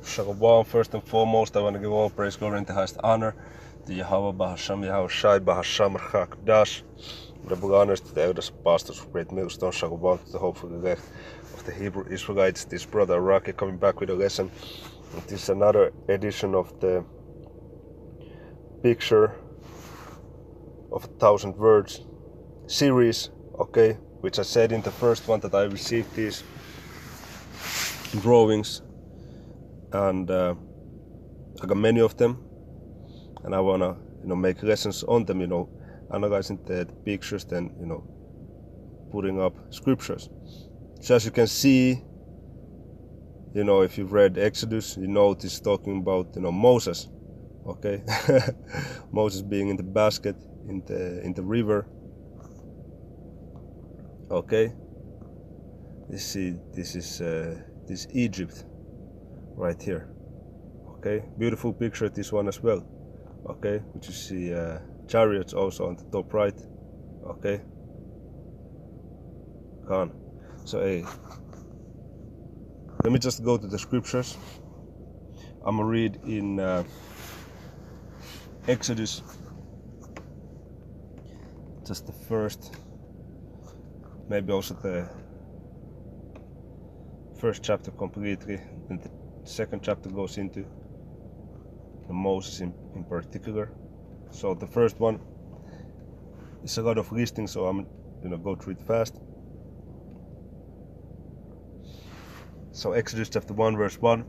Shalom. First and foremost, I want to give all praise, glory, and the highest honor to Yahweh Bahasham, Yahweh Shai, Bahasham, Chakdash. Double honors to the elders and pastors of Great Millstone, Shalom, to the hopeful elect of the Hebrew Israelites. This brother Rocky coming back with a lesson. This is another edition of the Picture of 1,000 Words series, okay? Which I said in the first one that I received these drawings, and I got many of them, and I wanna make lessons on them, analyzing the pictures, then putting up scriptures. So as you can see, if you've read Exodus, it is talking about Moses, okay? Moses being in the basket in the river, okay? This is Egypt right here, okay? Beautiful picture, this one as well, okay? Which you see chariots also on the top right, okay? Gone. So hey, let me just go to the scriptures. I'm gonna read in Exodus, just the first, maybe also the first chapter completely, and the second chapter goes into Moses in particular. So the first one is a lot of listing, so I'm gonna go through it fast. So Exodus chapter 1 verse 1.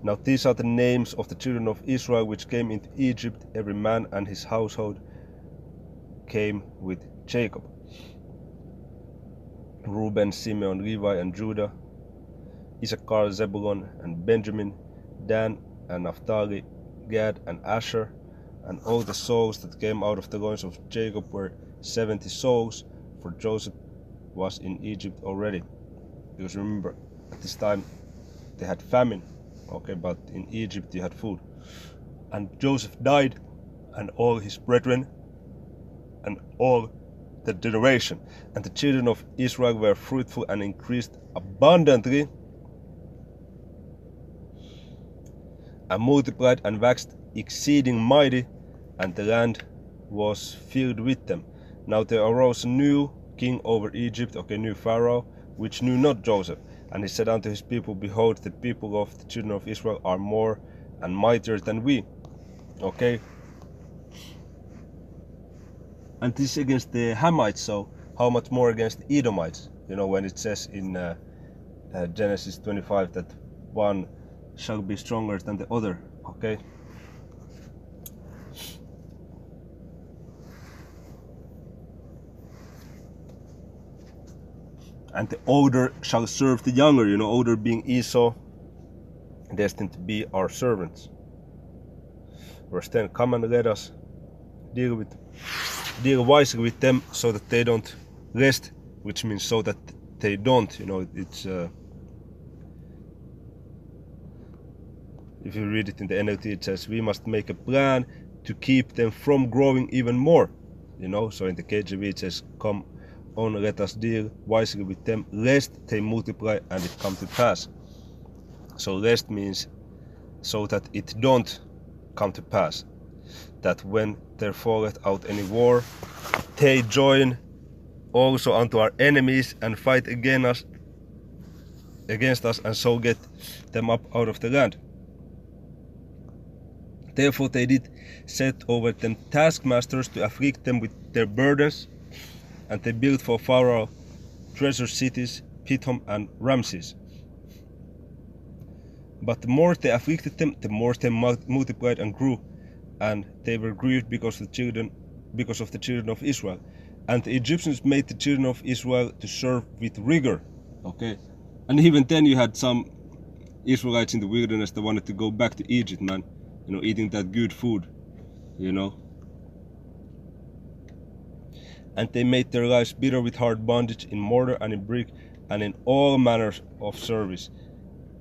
Now these are the names of the children of Israel which came into Egypt. Every man and his household came with Jacob. Reuben, Simeon, Levi, and Judah, Issachar, Zebulun, and Benjamin, Dan and Naphtali, Gad and Asher, and all the souls that came out of the loins of Jacob were 70 souls, for Joseph was in Egypt already. Because remember, at this time they had famine, okay, but in Egypt you had food. And Joseph died, and all his brethren, and all the generation. And the children of Israel were fruitful and increased abundantly, and multiplied and waxed exceeding mighty, and the land was filled with them. Now there arose a new king over Egypt, okay, new Pharaoh, which knew not Joseph. And he said unto his people, behold, the people of the children of Israel are more and mightier than we. Okay. And this against the Hamites, so how much more against the Edomites? When it says in Genesis 25 that one shall be stronger than the other, okay? And the older shall serve the younger, older being Esau, destined to be our servants. Verse 10, come and let us deal wisely with them, so that they don't rest, which means so that they don't, it's if you read it in the NLT, it says we must make a plan to keep them from growing even more, so in the KJV it says, come on, let us deal wisely with them, lest they multiply and it come to pass. So lest means so that it don't come to pass, that when there falleth out any war, they join also unto our enemies and fight against us, and so get them up out of the land. Therefore they did set over them taskmasters to afflict them with their burdens, and they built for Pharaoh treasure cities, Pithom and Ramses. But the more they afflicted them, the more they multiplied and grew, and they were grieved because of the children of Israel. And the Egyptians made the children of Israel to serve with rigor. Okay, and even then you had some Israelites in the wilderness that wanted to go back to Egypt, man. Eating that good food, And they made their lives bitter with hard bondage in mortar and in brick and in all manners of service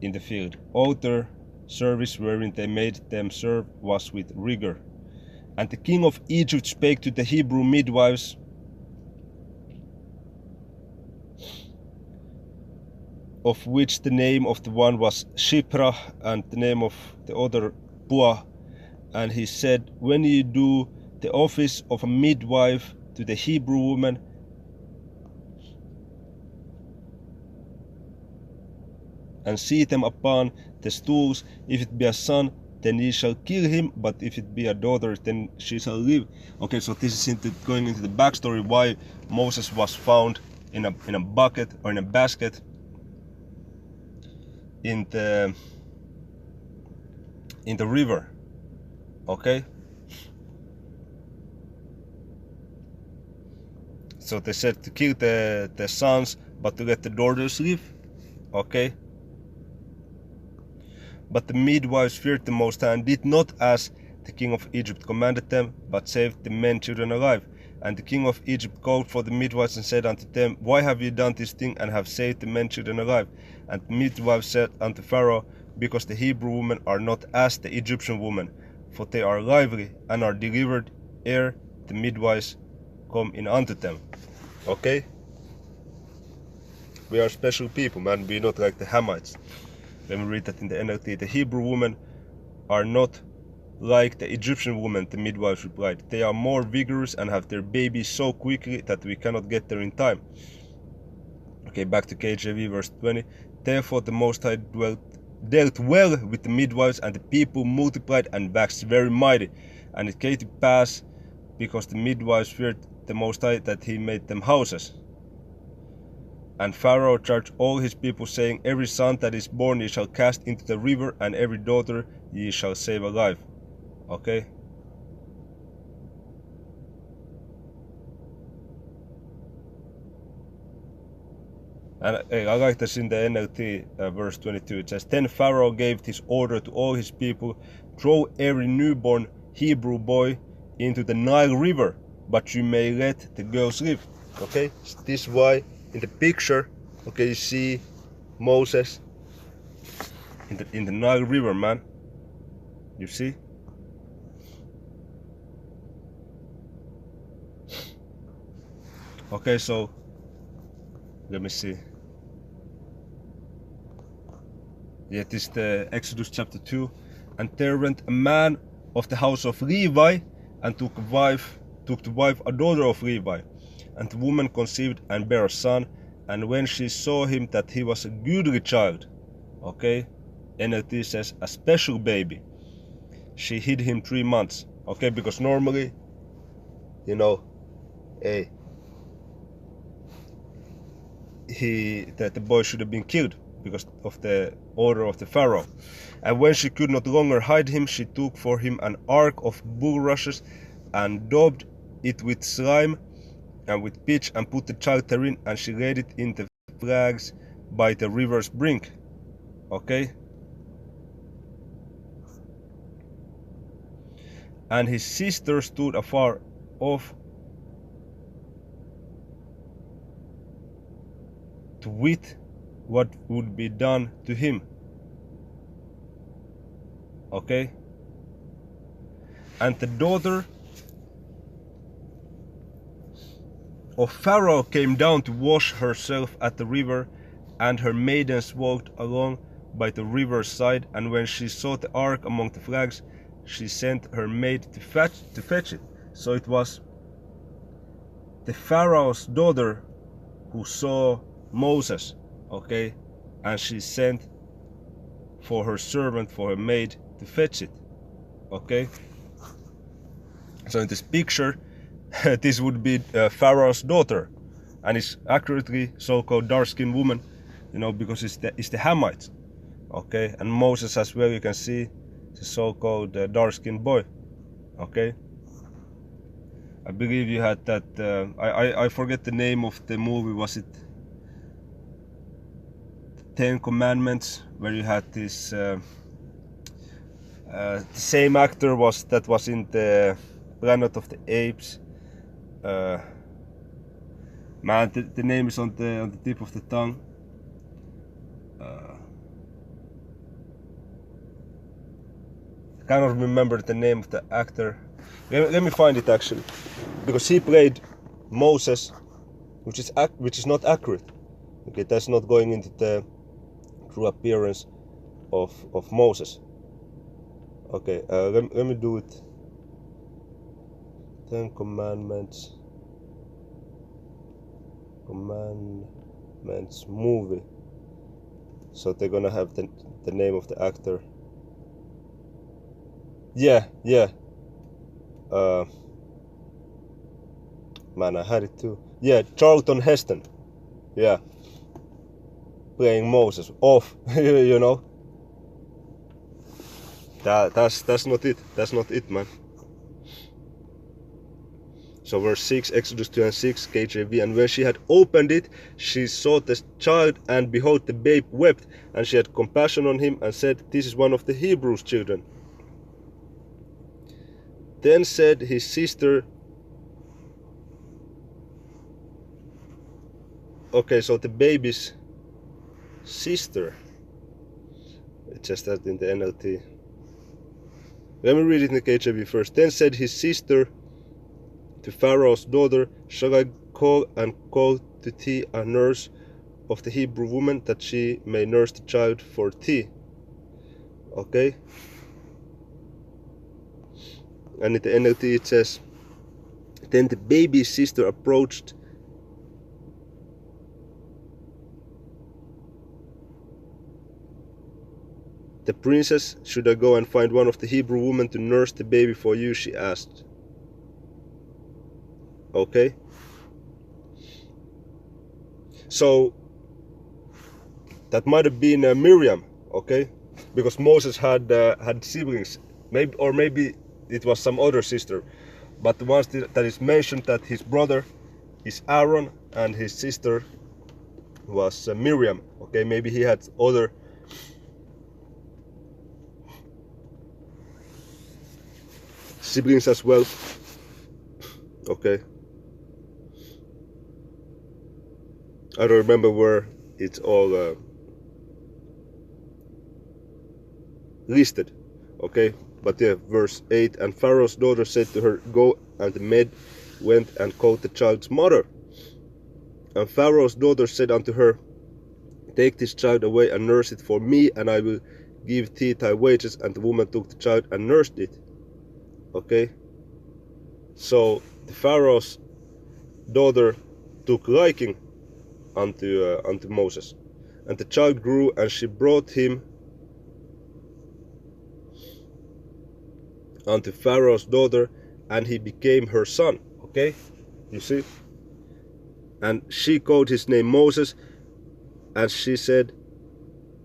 in the field. All their service wherein they made them serve was with rigor. And the king of Egypt spake to the Hebrew midwives of which the name of the one was Shipra and the name of the other Pua. And he said, when you do the office of a midwife to the Hebrew woman, and see them upon the stools, if it be a son, then ye shall kill him, but if it be a daughter, then she shall live. Okay, so this is going into the backstory why Moses was found in a bucket or in a basket in the river. Okay, so they said to kill the sons, but to let the daughters live. Okay. But the midwives feared the Most High and did not as the king of Egypt commanded them, but saved the men children alive. And the king of Egypt called for the midwives and said unto them, why have ye done this thing, and have saved the men children alive? And the midwives said unto Pharaoh, because the Hebrew women are not as the Egyptian women, for they are lively, and are delivered ere the midwives come in unto them. Okay? We are special people, man. We are not like the Hamites. Let me read that in the NLT. The Hebrew women are not like the Egyptian women, the midwives replied. They are more vigorous and have their babies so quickly that we cannot get there in time. Okay, back to KJV, verse 20. Therefore the Most High dealt well with the midwives, and the people multiplied and waxed very mighty. And it came to pass, because the midwives feared the Most High, that he made them houses. And Pharaoh charged all his people, saying, every son that is born ye shall cast into the river, and every daughter ye shall save alive. Okay? And I like this in the NLT, verse 22. It says, then Pharaoh gave this order to all his people, throw every newborn Hebrew boy into the Nile River, but you may let the girls live. Okay? This is why in the picture, okay, you see Moses in the Nile River, man. You see? Okay, so let me see. Yeah, this is the Exodus chapter 2. And there went a man of the house of Levi, and took to wife a daughter of Levi. And the woman conceived and bare a son, and when she saw him that he was a goodly child, okay, NLT says a special baby, she hid him 3 months, okay, because normally, you know, the boy should have been killed because of the order of the Pharaoh. And when she could not longer hide him, she took for him an ark of bulrushes, and daubed it with slime and with pitch, and put the child therein, and she laid it in the flags by the river's brink. Okay? And his sister stood afar off to wit what would be done to him. Okay? And the daughter of Pharaoh came down to wash herself at the river, and her maidens walked along by the river's side. And when she saw the ark among the flags, she sent her maid to fetch it. So it was the Pharaoh's daughter who saw Moses, okay, and she sent for her servant, for her maid, to fetch it. Okay, so in this picture, this would be Pharaoh's daughter, and it's accurately so-called dark-skinned woman, you know, because it's the Hamites. Okay, and Moses as well, you can see the so-called dark-skinned boy. Okay, I believe you had that. I forget the name of the movie. Was it Ten Commandments, where you had this? The same actor was in the Planet of the Apes. Man, the name is on the tip of the tongue. I cannot remember the name of the actor. Let me find it actually, because he played Moses, which is not accurate. Okay, that's not going into the true appearance of Moses. Okay, let me do it. 10 Commandments movie. So they're gonna have the name of the actor. Yeah. Man, I had it too. Yeah, Charlton Heston. Yeah, playing Moses. You know. That's not it. That's not it, man. So verse 6, Exodus 2 and 6, KJV. And when she had opened it, she saw the child, and behold, the babe wept. And she had compassion on him, and said, This is one of the Hebrews' children. Then said his sister... Okay, so the baby's sister. It says that in the NLT. Let me read it in the KJV first. Then said his sister to Pharaoh's daughter, Shall I call to thee a nurse of the Hebrew woman, that she may nurse the child for thee? Okay. And in the NLT it says, Then the baby's sister approached the princess. Should I go and find one of the Hebrew women to nurse the baby for you? She asked. Okay. So that might have been Miriam, okay, because Moses had siblings, maybe it was some other sister, but the ones that is mentioned, that his brother is Aaron and his sister was Miriam. Okay, maybe he had other siblings as well. Okay. I don't remember where it's all listed. Okay, but yeah, verse 8. And Pharaoh's daughter said to her, Go, and the maid went and called the child's mother. And Pharaoh's daughter said unto her, Take this child away and nurse it for me, and I will give thee thy wages. And the woman took the child and nursed it. Okay, so the Pharaoh's daughter took liking unto Moses, and the child grew, and she brought him unto Pharaoh's daughter, and he became her son. Okay, you see, and she called his name Moses, and she said,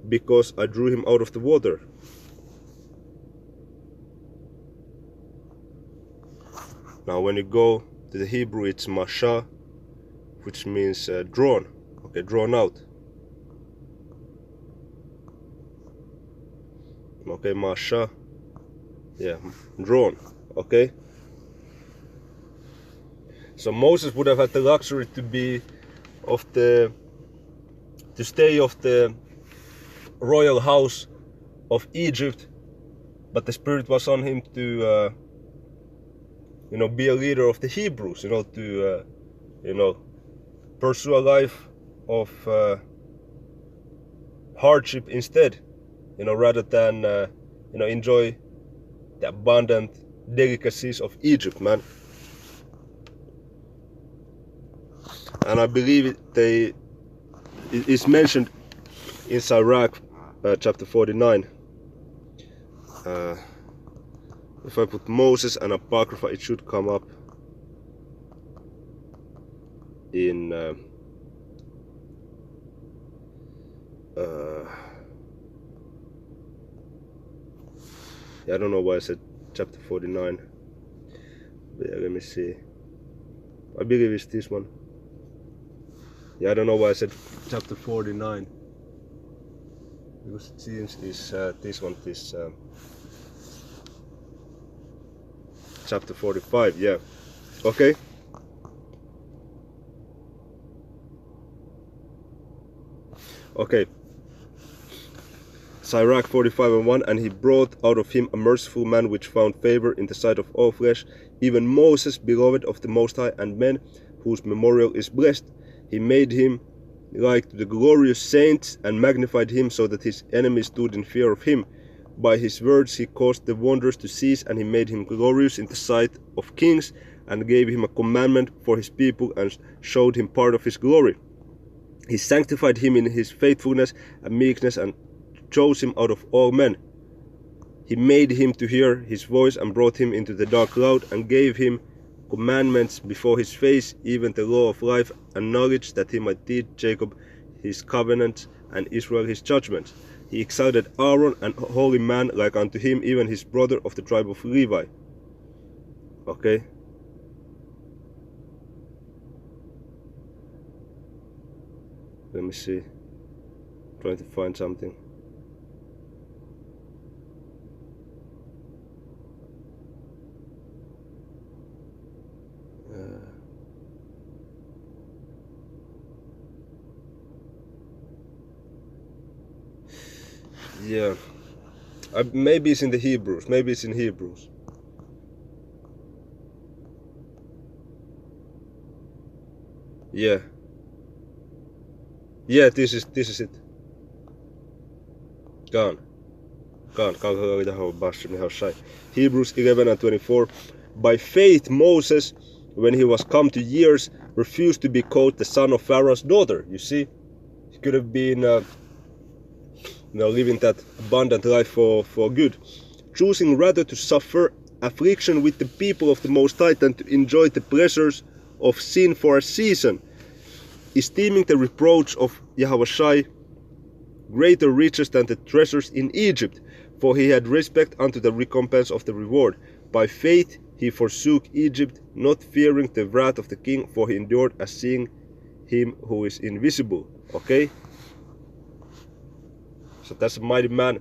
Because I drew him out of the water. Now when you go to the Hebrew, it's Masha, which means drawn. Okay, drawn out. Okay, Masha. Yeah, drawn. Okay. So Moses would have had the luxury to stay of the royal house of Egypt, but the Spirit was on him to be a leader of the Hebrews, to pursue a life of hardship instead, rather than enjoy the abundant delicacies of Egypt, man. And I believe it is mentioned in Sirach chapter 49. If I put Moses and Apocrypha, it should come up in I don't know why I said chapter 49, but yeah, let me see. I believe it's this one. Yeah, I don't know why I said chapter 49, because it seems this one, chapter 45. Yeah, okay. Okay, Sirach 45:1, and he brought out of him a merciful man which found favor in the sight of all flesh, even Moses, beloved of the Most High, and men whose memorial is blessed. He made him like to the glorious saints, and magnified him, so that his enemies stood in fear of him. By his words he caused the wonders to cease, and he made him glorious in the sight of kings, and gave him a commandment for his people, and showed him part of his glory. He sanctified him in his faithfulness and meekness, and chose him out of all men. He made him to hear his voice, and brought him into the dark cloud, and gave him commandments before his face, even the law of life and knowledge, that he might teach Jacob his covenant, and Israel his judgments. He exalted Aaron, an holy man like unto him, even his brother of the tribe of Levi. Okay. Let me see. I'm trying to find something. Yeah, maybe it's in the Hebrews. Maybe it's in Hebrews. Yeah. Yeah, this is it. Gone. Hebrews 11:24. By faith Moses, when he was come to years, refused to be called the son of Pharaoh's daughter. You see, he could have been living that abundant life for good, choosing rather to suffer affliction with the people of the Most High than to enjoy the pleasures of sin for a season, esteeming the reproach of Yahushua greater riches than the treasures in Egypt, for he had respect unto the recompense of the reward. By faith he forsook Egypt, not fearing the wrath of the king, for he endured as seeing him who is invisible. Okay? So that's a mighty man,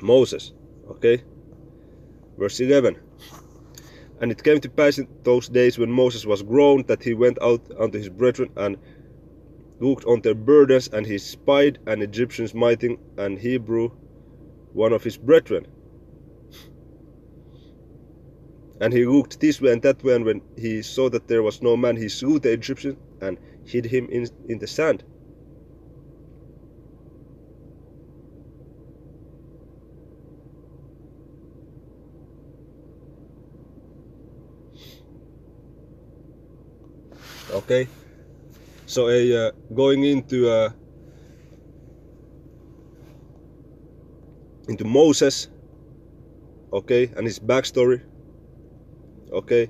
Moses. Okay? Verse 11. And it came to pass in those days, when Moses was grown, that he went out unto his brethren, and looked on their burdens, and he spied an Egyptian smiting an Hebrew, one of his brethren. And he looked this way and that way, and when he saw that there was no man, he slew the Egyptian, and hid him in the sand. Okay, so going into Moses, okay, and his backstory, okay,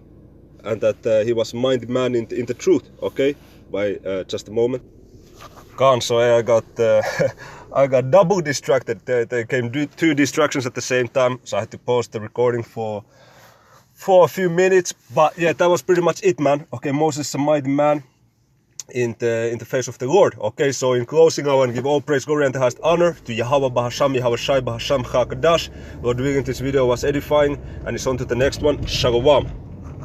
and that he was a mighty man in the truth, okay. By just a moment. Gone. So I got I got double distracted. There came two distractions at the same time, so I had to pause the recording for a few minutes. But yeah, that was pretty much it, man. Okay, Moses is a mighty man in the face of the Lord. Okay, so in closing, I want to give all praise, glory, and the highest honor to Yahweh Bahasham, Yahweh Shai Bahasham Chakadash. Lord willing, this video was edifying, and it's on to the next one. Shalom.